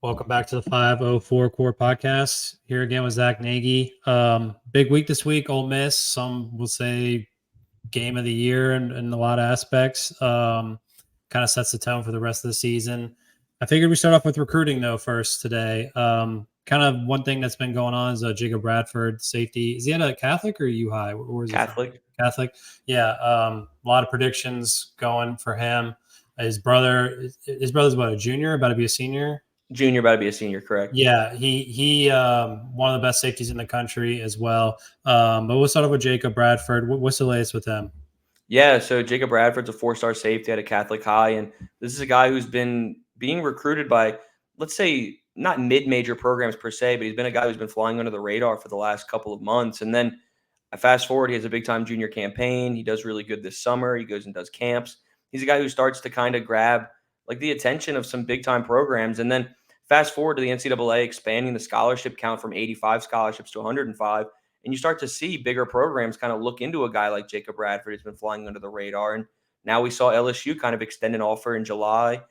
Welcome back to the 504 Core Podcast. Here again with Zack Nagy. Big week this week, Ole Miss. Some will say game of the year in a lot of aspects. Kind of sets the tone for the rest of the season. I figured we start off with recruiting, though, first today. Kind of one thing that's been going on is Jacob Bradford, safety. Is he at a Catholic or U High? Where is Catholic. Catholic. Yeah. A lot of predictions going for him. His brother's what, a junior, about to be a senior? Junior, about to be a senior, correct? Yeah, he one of the best safeties in the country as well. But we'll start off with Jacob Bradford. What's the latest with him? Yeah, so Jacob Bradford's a 4-star safety at a Catholic high, and this is a guy who's been being recruited by, let's say, not mid-major programs per se, but he's been a guy who's been flying under the radar for the last couple of months. And then I fast forward, he has a big-time junior campaign. He does really good this summer. He goes and does camps. He's a guy who starts to kind of grab like the attention of some big-time programs. And then fast forward to the NCAA expanding the scholarship count from 85 scholarships to 105. And you start to see bigger programs kind of look into a guy like Jacob Bradford. He's been flying under the radar. And now we saw LSU kind of extend an offer in July.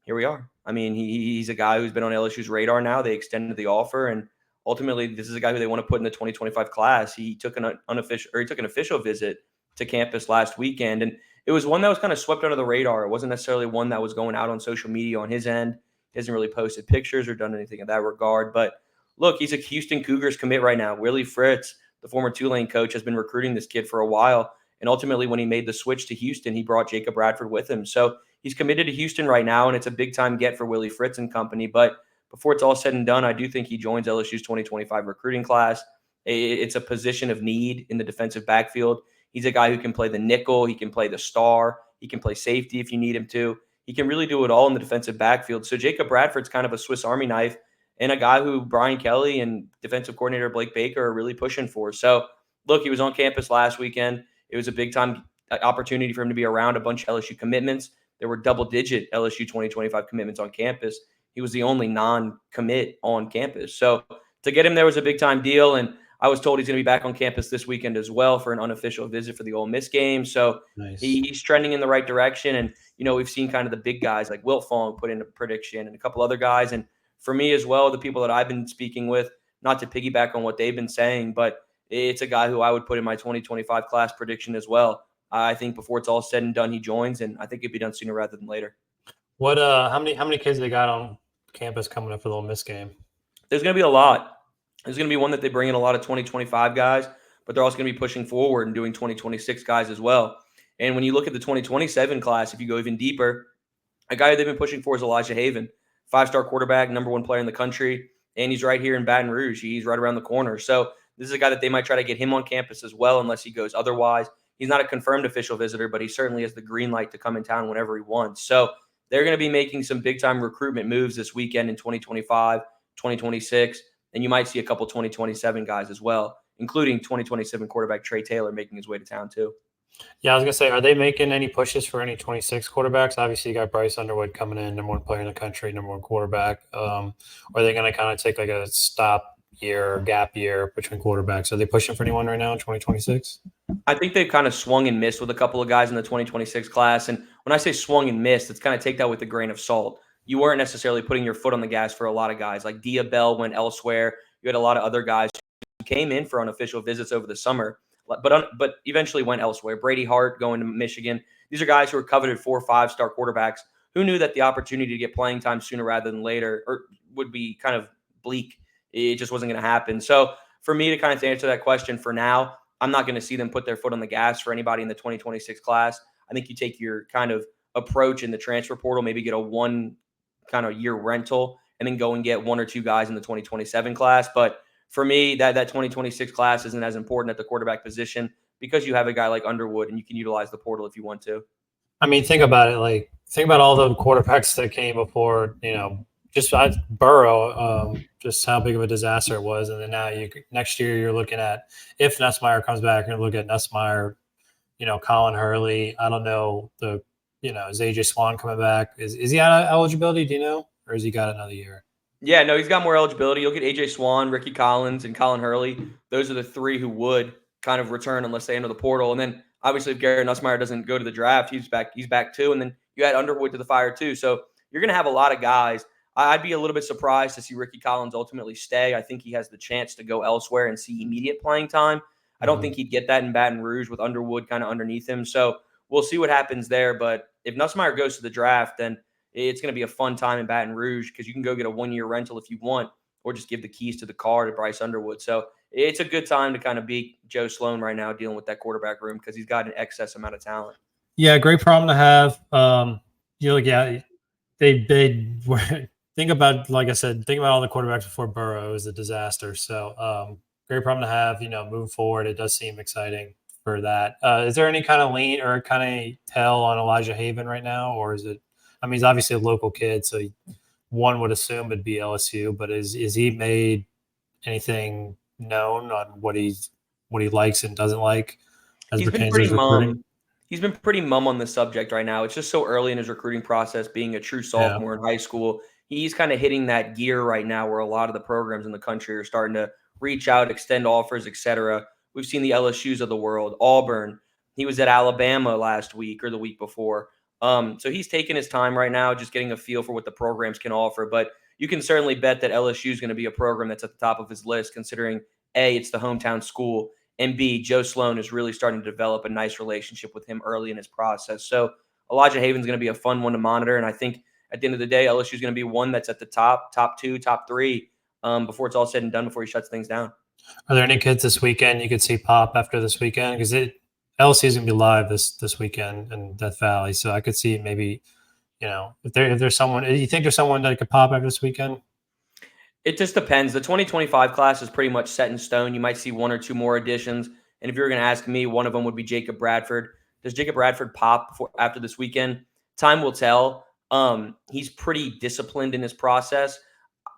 Here we are. I mean, he's a guy who's been on LSU's radar now. They extended the offer. And ultimately, this is a guy who they want to put in the 2025 class. He took an official visit to campus last weekend. And it was one that was kind of swept under the radar. It wasn't necessarily one that was going out on social media on his end. He hasn't really posted pictures or done anything in that regard. But look, he's a Houston Cougars commit right now. Willie Fritz, the former Tulane coach, has been recruiting this kid for a while. And ultimately, when he made the switch to Houston, he brought Jacob Bradford with him. So he's committed to Houston right now, and it's a big-time get for Willie Fritz and company. But before it's all said and done, I do think he joins LSU's 2025 recruiting class. It's a position of need in the defensive backfield. He's a guy who can play the nickel. He can play the star. He can play safety if you need him to. He can really do it all in the defensive backfield. So Jacob Bradford's kind of a Swiss Army knife and a guy who Brian Kelly and defensive coordinator Blake Baker are really pushing for. So, look, he was on campus last weekend. It was a big-time opportunity for him to be around a bunch of LSU commitments. There were double-digit LSU 2025 commitments on campus. He was the only non-commit on campus. So to get him there was a big-time deal, and I was told he's going to be back on campus this weekend as well for an unofficial visit for the Ole Miss game. So Nice. He's trending in the right direction. And, we've seen kind of the big guys like Wilt Fong put in a prediction and a couple other guys. And for me as well, the people that I've been speaking with, not to piggyback on what they've been saying, but it's a guy who I would put in my 2025 class prediction as well. I think before it's all said and done, he joins, and I think it'd be done sooner rather than later. What? How many kids they got on campus coming up for the Ole Miss game? There's going to be a lot. There's going to be one that they bring in a lot of 2025 guys, but they're also going to be pushing forward and doing 2026 guys as well. And when you look at the 2027 class, if you go even deeper, a guy they've been pushing for is Elijah Haven, 5-star quarterback, number 1 player in the country, and he's right here in Baton Rouge. He's right around the corner. So this is a guy that they might try to get him on campus as well unless he goes otherwise. He's not a confirmed official visitor, but he certainly has the green light to come in town whenever he wants. So they're going to be making some big-time recruitment moves this weekend in 2025, 2026, and you might see a couple 2027 guys as well, including 2027 quarterback Trey Taylor making his way to town too. Yeah, I was going to say, are they making any pushes for any 26 quarterbacks? Obviously, you got Bryce Underwood coming in, number 1 player in the country, number 1 quarterback. Are they going to kind of take like a stop year or gap year between quarterbacks? Are they pushing for anyone right now in 2026? I think they've kind of swung and missed with a couple of guys in the 2026 class. And when I say swung and missed, it's kind of take that with a grain of salt. You weren't necessarily putting your foot on the gas for a lot of guys. Like Dia Bell went elsewhere. You had a lot of other guys who came in for unofficial visits over the summer, but eventually went elsewhere. Brady Hart going to Michigan. These are guys who are coveted 4 or 5-star quarterbacks who knew that the opportunity to get playing time sooner rather than later would be kind of bleak. It just wasn't going to happen. So for me to kind of answer that question for now, I'm not going to see them put their foot on the gas for anybody in the 2026 class. I think you take your kind of approach in the transfer portal, maybe get a 1 kind of year rental and then go and get 1 or 2 guys in the 2027 class. But for me, that 2026 class isn't as important at the quarterback position because you have a guy like Underwood and you can utilize the portal if you want to. I mean, think about it. Think about all the quarterbacks that came before, just Burrow, just how big of a disaster it was. And then now next year you're looking at, if Nussmeier comes back, you're going to look at Nussmeier, Colin Hurley. I don't know, is AJ Swan coming back? Is he out of eligibility, do you know? Or has he got another year? Yeah, no, he's got more eligibility. You'll get AJ Swan, Ricky Collins, and Colin Hurley. Those are the 3 who would kind of return unless they enter the portal. And then obviously if Garrett Nussmeier doesn't go to the draft, he's back too. And then you add Underwood to the fire too. So you're going to have a lot of guys. I'd be a little bit surprised to see Ricky Collins ultimately stay. I think he has the chance to go elsewhere and see immediate playing time. I don't think he'd get that in Baton Rouge with Underwood kind of underneath him. So we'll see what happens there. But if Nussmeier goes to the draft, then it's going to be a fun time in Baton Rouge because you can go get a 1-year rental if you want, or just give the keys to the car to Bryce Underwood. So it's a good time to kind of be Joe Sloan right now dealing with that quarterback room because he's got an excess amount of talent. Yeah, great problem to have. They think about, like I said, think about all the quarterbacks before Burrow. It was a disaster. So great problem to have. Moving forward, it does seem exciting for that. Is there any kind of lean or kind of tell on Elijah Haven right now, or is it? I mean, he's obviously a local kid, so one would assume it'd be LSU. But is he made anything known on what he likes and doesn't like as pertains to his recruiting? He's been pretty mum on the subject right now. It's just so early in his recruiting process, being a true sophomore in high school. He's kind of hitting that gear right now where a lot of the programs in the country are starting to reach out, extend offers, etc. We've seen the LSUs of the world, Auburn. He was at Alabama last week or the week before. So he's taking his time right now, just getting a feel for what the programs can offer. But you can certainly bet that LSU is going to be a program that's at the top of his list, considering A, it's the hometown school, and B, Joe Sloan is really starting to develop a nice relationship with him early in his process. So Elijah Haven's going to be a fun one to monitor. And I think at the end of the day, LSU is going to be one that's at the top 2, top 3 before it's all said and done, before he shuts things down. Are there any kids this weekend you could see pop after this weekend? Because LSU is going to be live this weekend in Death Valley. So I could see maybe, if there's someone, you think there's someone that could pop after this weekend? It just depends. The 2025 class is pretty much set in stone. You might see 1 or 2 more additions. And if you were going to ask me, one of them would be Jacob Bradford. Does Jacob Bradford pop after this weekend? Time will tell. He's pretty disciplined in his process.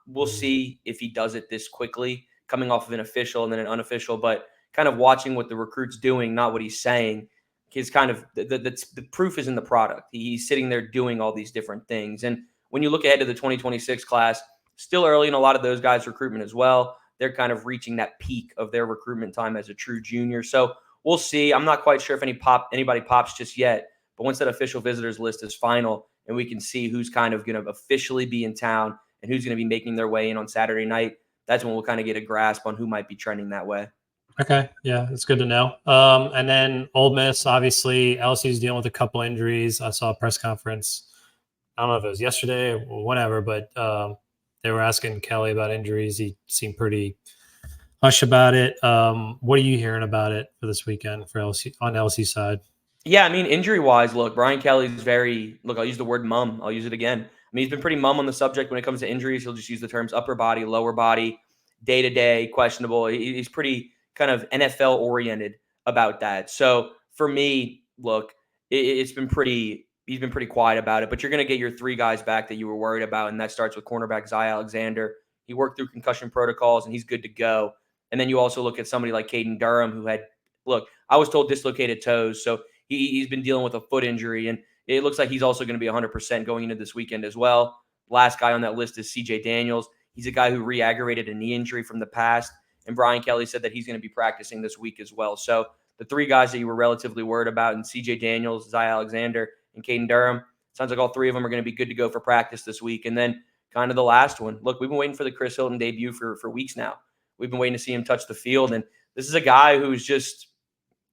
We'll see if he does it this quickly, coming off of an official and then an unofficial, but kind of watching what the recruit's doing, not what he's saying. His kind of the proof is in the product. He's sitting there doing all these different things. And when you look ahead to the 2026 class, still early in a lot of those guys' recruitment as well. They're kind of reaching that peak of their recruitment time as a true junior. So we'll see. I'm not quite sure if anybody pops just yet, but once that official visitors list is final and we can see who's kind of going to officially be in town and who's going to be making their way in on Saturday night, that's when we'll kind of get a grasp on who might be trending that way. Okay. Yeah, that's good to know. And then Ole Miss, obviously, LSU's dealing with a couple injuries. I saw a press conference. I don't know if it was yesterday or whatever, but they were asking Kelly about injuries. He seemed pretty hush about it. What are you hearing about it for this weekend for LSU on LSU side? Yeah, I mean, injury-wise, look, Brian Kelly's I'll use the word mum. I'll use it again. I mean, he's been pretty mum on the subject when it comes to injuries. He'll just use the terms upper body, lower body, day-to-day, questionable. He's pretty kind of NFL-oriented about that. So for me, look, he's been pretty quiet about it, but you're going to get your 3 guys back that you were worried about, and that starts with cornerback Zy Alexander. He worked through concussion protocols, and he's good to go. And then you also look at somebody like Caden Durham, who I was told dislocated toes, so he's been dealing with a foot injury, and it looks like he's also going to be 100% going into this weekend as well. Last guy on that list is CJ Daniels. He's a guy who re-aggravated a knee injury from the past, and Brian Kelly said that he's going to be practicing this week as well. So the 3 guys that you were relatively worried about, and CJ Daniels, Zy Alexander, and Caden Durham, sounds like all 3 of them are going to be good to go for practice this week. And then kind of the last one. Look, we've been waiting for the Chris Hilton debut for weeks now. We've been waiting to see him touch the field, and this is a guy who's just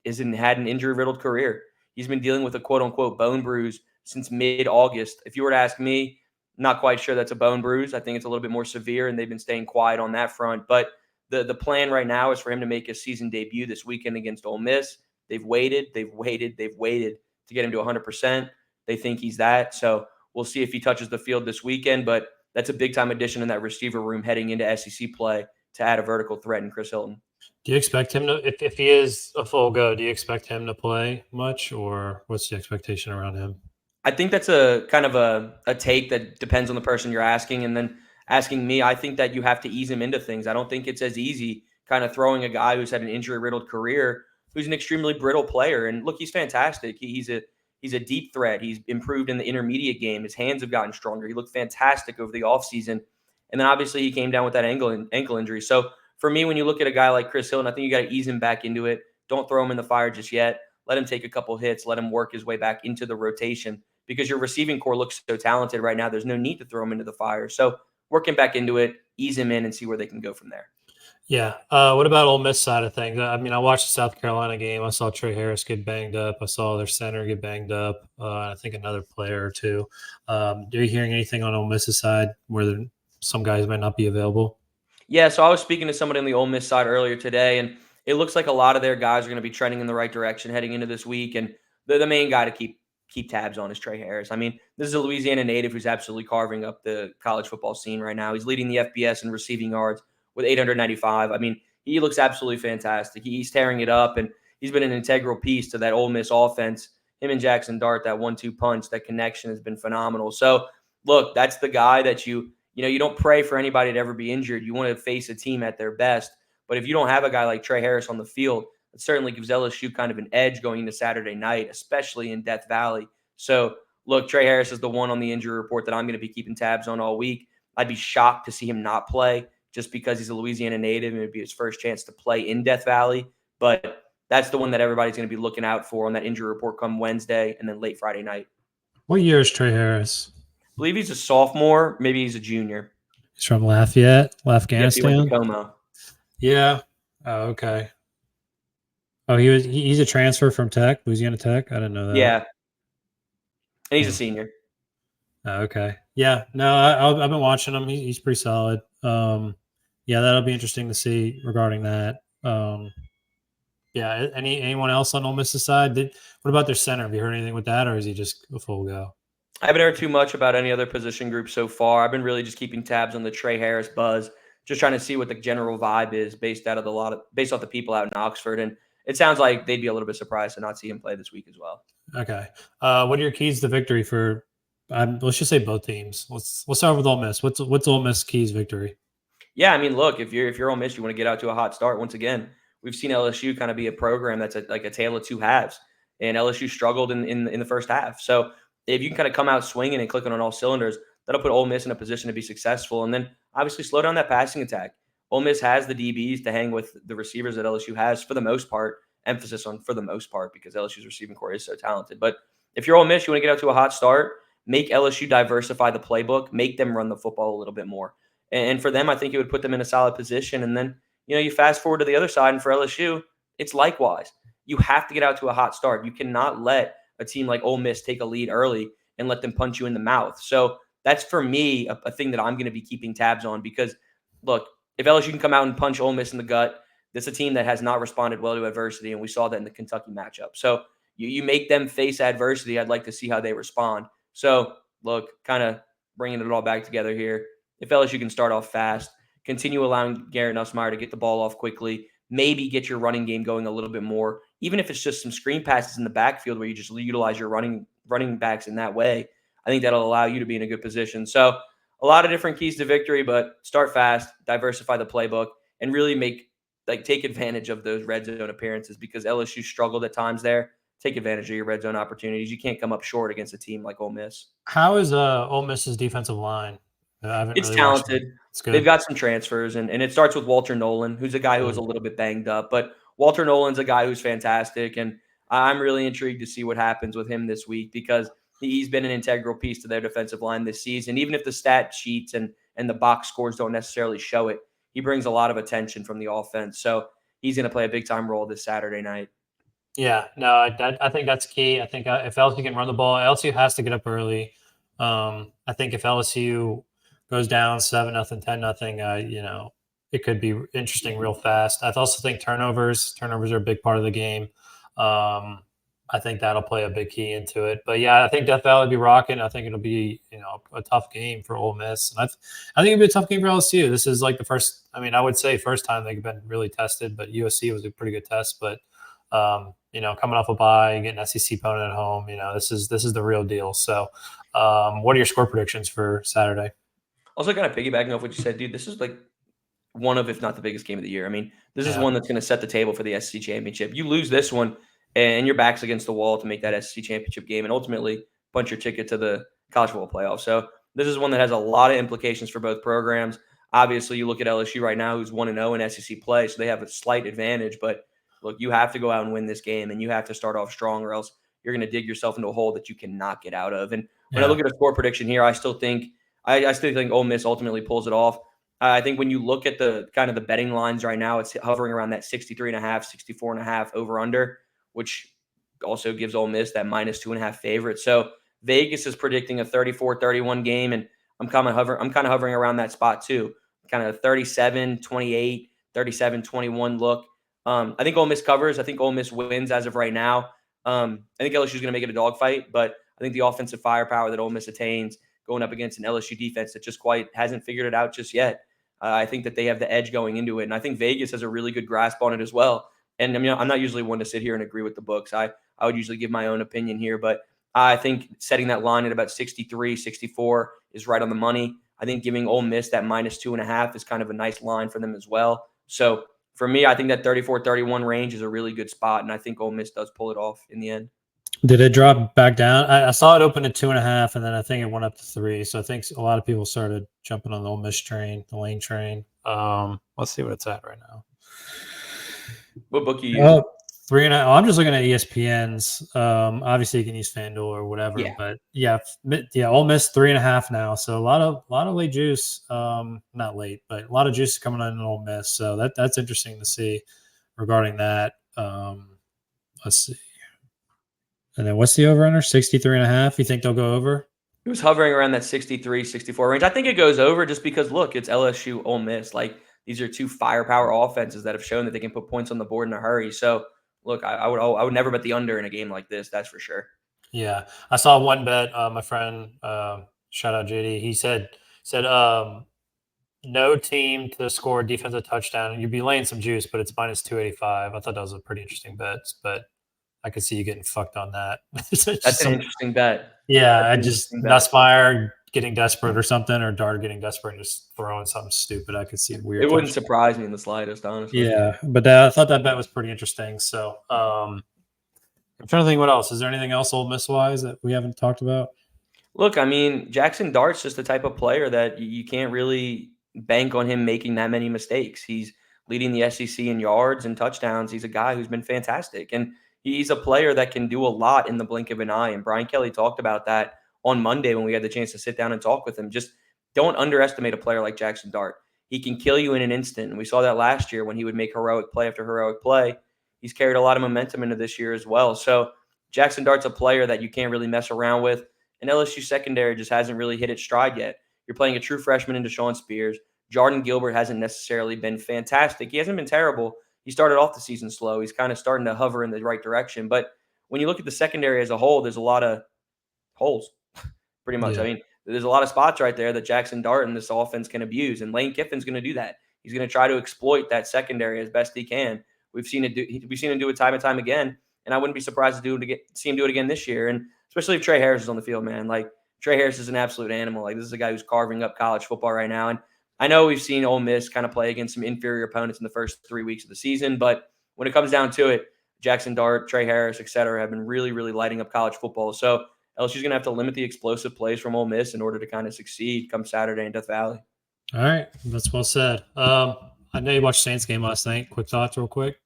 had an injury-riddled career. He's been dealing with a quote-unquote bone bruise since mid-August. If you were to ask me, not quite sure that's a bone bruise. I think it's a little bit more severe, and they've been staying quiet on that front. But the plan right now is for him to make his season debut this weekend against Ole Miss. They've waited to get him to 100%. They think he's that. So we'll see if he touches the field this weekend. But that's a big-time addition in that receiver room heading into SEC play to add a vertical threat in Chris Hilton. Do you expect him to, if he is a full go, do you expect him to play much, or what's the expectation around him? I think that's a kind of a take that depends on the person you're asking. And then asking me, I think that you have to ease him into things. I don't think it's as easy kind of throwing a guy who's had an injury-riddled career, who's an extremely brittle player. And look, he's fantastic. He's a deep threat. He's improved in the intermediate game. His hands have gotten stronger. He looked fantastic over the offseason. And then obviously he came down with that ankle injury. So for me, when you look at a guy like Chris Hilton, I think you got to ease him back into it. Don't throw him in the fire just yet. Let him take a couple hits. Let him work his way back into the rotation, because your receiving core looks so talented right now. There's no need to throw him into the fire. So working back into it, ease him in and see where they can go from there. Yeah. What about Ole Miss side of things? I mean, I watched the South Carolina game. I saw Trey Harris get banged up. I saw their center get banged up. I think another player or two. Are you hearing anything on Ole Miss's side where some guys might not be available? Yeah, so I was speaking to somebody on the Ole Miss side earlier today, and it looks like a lot of their guys are going to be trending in the right direction heading into this week. And the main guy to keep tabs on is Trey Harris. I mean, this is a Louisiana native who's absolutely carving up the college football scene right now. He's leading the FBS in receiving yards with 895. I mean, he looks absolutely fantastic. He's tearing it up, and he's been an integral piece to that Ole Miss offense. Him and Jackson Dart, that 1-2 punch, that connection has been phenomenal. So, look, that's the guy that you don't pray for anybody to ever be injured. You want to face a team at their best. But if you don't have a guy like Trey Harris on the field, it certainly gives LSU kind of an edge going into Saturday night, especially in Death Valley. So, look, Trey Harris is the one on the injury report that I'm going to be keeping tabs on all week. I'd be shocked to see him not play just because he's a Louisiana native and it'd be his first chance to play in Death Valley. But that's the one that everybody's going to be looking out for on that injury report come Wednesday and then late Friday night. What year is Trey Harris? I believe he's a sophomore, maybe he's a junior. He's from Lafayette, Yep, he went Afghanistan. to Como. Yeah. Oh, okay. Oh, he's a transfer from Tech, Louisiana Tech. I didn't know that. Yeah, and he's a senior. Oh, okay. Yeah. No, I've been watching him. He's pretty solid. Yeah, that'll be interesting to see regarding that. Yeah. Anyone else on Ole Miss's side? What about their center? Have you heard anything with that, or is he just a full go? I haven't heard too much about any other position group so far. I've been really just keeping tabs on the Trey Harris buzz, just trying to see what the general vibe is based off the people out in Oxford. And it sounds like they'd be a little bit surprised to not see him play this week as well. Okay. What are your keys to victory for? Let's just say both teams. Let's start with Ole Miss. What's Ole Miss keys victory? Yeah, I mean, look, if you're Ole Miss, you want to get out to a hot start. Once again, we've seen LSU kind of be a program that's like a tale of two halves, and LSU struggled in the first half. So if you can kind of come out swinging and clicking on all cylinders, that'll put Ole Miss in a position to be successful, and then obviously slow down that passing attack. Ole Miss has the DBs to hang with the receivers that LSU has for the most part. Emphasis on for the most part because LSU's receiving core is so talented. But if you're Ole Miss, you want to get out to a hot start, make LSU diversify the playbook, make them run the football a little bit more. And for them, I think it would put them in a solid position. And then, you fast forward to the other side, and for LSU, it's likewise. You have to get out to a hot start. You cannot let a team like Ole Miss take a lead early and let them punch you in the mouth. So that's, for me, a thing that I'm going to be keeping tabs on because, look, if LSU can come out and punch Ole Miss in the gut, this is a team that has not responded well to adversity, and we saw that in the Kentucky matchup. So you make them face adversity. I'd like to see how they respond. So, look, kind of bringing it all back together here. If LSU can start off fast, continue allowing Garrett Nussmeier to get the ball off quickly, maybe get your running game going a little bit more, even if it's just some screen passes in the backfield where you just utilize your running backs in that way, I think that'll allow you to be in a good position. So a lot of different keys to victory, but start fast, diversify the playbook, and really take advantage of those red zone appearances because LSU struggled at times there. Take advantage of your red zone opportunities. You can't come up short against a team like Ole Miss. How is Ole Miss's defensive line? It's really talented. It's good. They've got some transfers, and it starts with Walter Nolan, who's a guy who was a little bit banged up. But Walter Nolan's a guy who's fantastic, and I'm really intrigued to see what happens with him this week because he's been an integral piece to their defensive line this season. Even if the stat sheets and the box scores don't necessarily show it, he brings a lot of attention from the offense. So he's going to play a big-time role this Saturday night. Yeah, no, I think that's key. I think if LSU can run the ball, LSU has to get up early. I think if LSU goes down 7-0, 10-0, it could be interesting real fast. I also think turnovers are a big part of the game. I think that'll play a big key into it. But yeah, I think Death Valley will be rocking. I think it'll be, a tough game for Ole Miss. And I think it'll be a tough game for LSU. This is like the first, I would say first time they've been really tested, but USC was a pretty good test. But, coming off a bye, getting SEC opponent at home, this is the real deal. So what are your score predictions for Saturday? Also kind of piggybacking off what you said, dude, this is like one of, if not the biggest game of the year. This is one that's going to set the table for the SEC championship. You lose this one and your back's against the wall to make that SEC championship game and ultimately punch your ticket to the college football playoff. So this is one that has a lot of implications for both programs. Obviously, you look at LSU right now, who's 1-0 in SEC play, so they have a slight advantage. But look, you have to go out and win this game, and you have to start off strong, or else you're going to dig yourself into a hole that you cannot get out of. And when I look at a score prediction here, I still think Ole Miss ultimately pulls it off. I think when you look at the kind of the betting lines right now, it's hovering around that 63.5, 64.5 over under, which also gives Ole Miss that -2.5 favorite. So Vegas is predicting a 34-31 game, and I'm kind of hovering around that spot too, kind of 37-28, 37-21 look. I think Ole Miss covers. I think Ole Miss wins as of right now. I think LSU is going to make it a dogfight, but I think the offensive firepower that Ole Miss attains going up against an LSU defense that just quite hasn't figured it out just yet. I think that they have the edge going into it, and I think Vegas has a really good grasp on it as well. And I mean, I'm not usually one to sit here and agree with the books. I would usually give my own opinion here, but I think setting that line at about 63, 64 is right on the money. I think giving Ole Miss that -2.5 is kind of a nice line for them as well. So for me, I think that 34-31 range is a really good spot, and I think Ole Miss does pull it off in the end. Did it drop back down? I saw it open at 2.5, and then I think it went up to 3. So I think a lot of people started jumping on the Ole Miss train, the Lane train. Let's see what it's at right now. What book you use? 3.5. I'm just looking at ESPN's. Obviously, you can use FanDuel or whatever, but Ole Miss 3.5 now. So a lot of late juice. Not late, but a lot of juice coming on in Ole Miss. So that's interesting to see regarding that. Let's see. And then what's the over-under? 63.5. You think they'll go over? It was hovering around that 63, 64 range. I think it goes over just because, look, it's LSU, Ole Miss. Like, these are two firepower offenses that have shown that they can put points on the board in a hurry. So, look, I would never bet the under in a game like this. That's for sure. Yeah. I saw one bet. My friend, shout out JD, he said no team to score a defensive touchdown. You'd be laying some juice, but it's -285. I thought that was a pretty interesting bet, but I could see you getting fucked on that. That's an interesting bet. Yeah, Nussmeier getting desperate or something, or Dart getting desperate and just throwing something stupid. I could see it weird. It wouldn't surprise me in the slightest, honestly. Yeah, but I thought that bet was pretty interesting. So I'm trying to think what else. Is there anything else Ole Miss-wise that we haven't talked about? Look, I mean, Jackson Dart's just the type of player that you can't really bank on him making that many mistakes. He's leading the SEC in yards and touchdowns. He's a guy who's been fantastic. And he's a player that can do a lot in the blink of an eye. And Brian Kelly talked about that on Monday when we had the chance to sit down and talk with him. Just don't underestimate a player like Jackson Dart. He can kill you in an instant. And we saw that last year when he would make heroic play after heroic play. He's carried a lot of momentum into this year as well. So Jackson Dart's a player that you can't really mess around with. And LSU secondary just hasn't really hit its stride yet. You're playing a true freshman in Deshaun Spears. Jordan Gilbert hasn't necessarily been fantastic. He hasn't been terrible. He started off the season slow. He's kind of starting to hover in the right direction. But when you look at the secondary as a whole, there's a lot of holes, pretty much. Yeah. I mean, there's a lot of spots right there that Jackson Dart and this offense can abuse. And Lane Kiffin's going to do that. He's going to try to exploit that secondary as best he can. We've seen him do it time and time again. And I wouldn't be surprised to see him do it again this year. And especially if Trey Harris is on the field, man. Like, Trey Harris is an absolute animal. Like, this is a guy who's carving up college football right now. And I know we've seen Ole Miss kind of play against some inferior opponents in the first 3 weeks of the season, but when it comes down to it, Jackson Dart, Trey Harris, et cetera, have been really, really lighting up college football. So LSU's going to have to limit the explosive plays from Ole Miss in order to kind of succeed come Saturday in Death Valley. All right. That's well said. I know you watched Saints game last night. Quick thoughts real quick.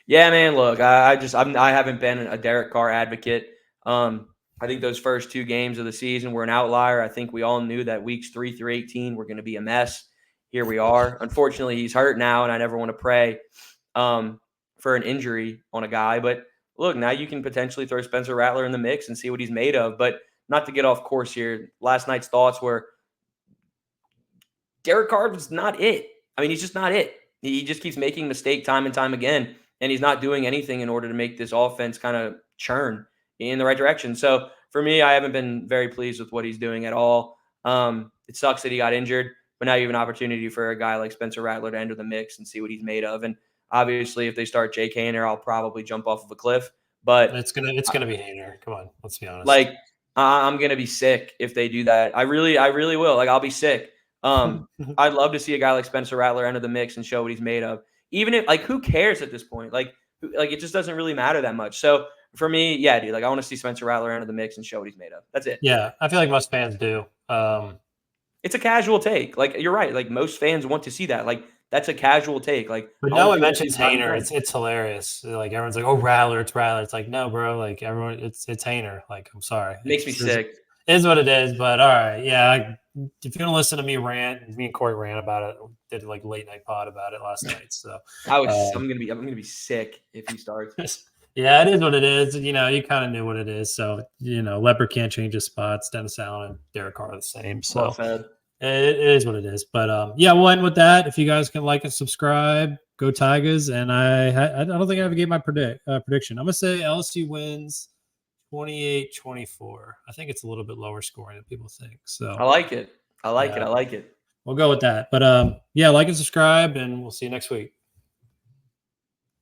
Yeah, man, look, I haven't been a Derek Carr advocate. I think those first 2 games of the season were an outlier. I think we all knew that weeks 3 through 18 were going to be a mess. Here we are. Unfortunately, he's hurt now, and I never want to pray for an injury on a guy. But look, now you can potentially throw Spencer Rattler in the mix and see what he's made of. But not to get off course here, last night's thoughts were Derek Carr was not it. I mean, he's just not it. He just keeps making mistakes time and time again, and he's not doing anything in order to make this offense kind of churn in the right direction. So for me, I haven't been very pleased with what he's doing at all. It sucks that he got injured. But now you have an opportunity for a guy like Spencer Rattler to enter the mix and see what he's made of. And obviously, if they start Jake Haener, I'll probably jump off of a cliff. But it's gonna be Haener. Come on, let's be honest. Like, I'm gonna be sick if they do that. I really will. Like, I'll be sick. I'd love to see a guy like Spencer Rattler enter the mix and show what he's made of. Even if, like, who cares at this point? Like it just doesn't really matter that much. So for me, yeah, dude. Like, I want to see Spencer Rattler enter the mix and show what he's made of. That's it. Yeah, I feel like most fans do. It's a casual take. Like, you're right. Like, most fans want to see that. Like, That's a casual take. Like, but no one mentions Hainer. It's hilarious. Like everyone's like, "Oh, Rattler, it's Rattler." It's like, no, bro. Like everyone, it's Hainer. Like, I'm sorry, Makes me sick. It is what it is. But all right, yeah. If you don't listen to me rant, me and Corey rant about it. Did like late night pod about it last night. So I'm gonna be sick if he starts. Yeah, it is what it is. You know, you kind of knew what it is. So, you know, Leopard can't change his spots. Dennis Allen and Derek Carr are the same. So it is what it is. But yeah, we'll end with that. If you guys can like and subscribe, go Tigers. And I don't think I ever gave my prediction. I'm going to say LSU wins 28-24. I think it's a little bit lower scoring than people think. So I like it. I like it. We'll go with that. But yeah, like and subscribe, and we'll see you next week.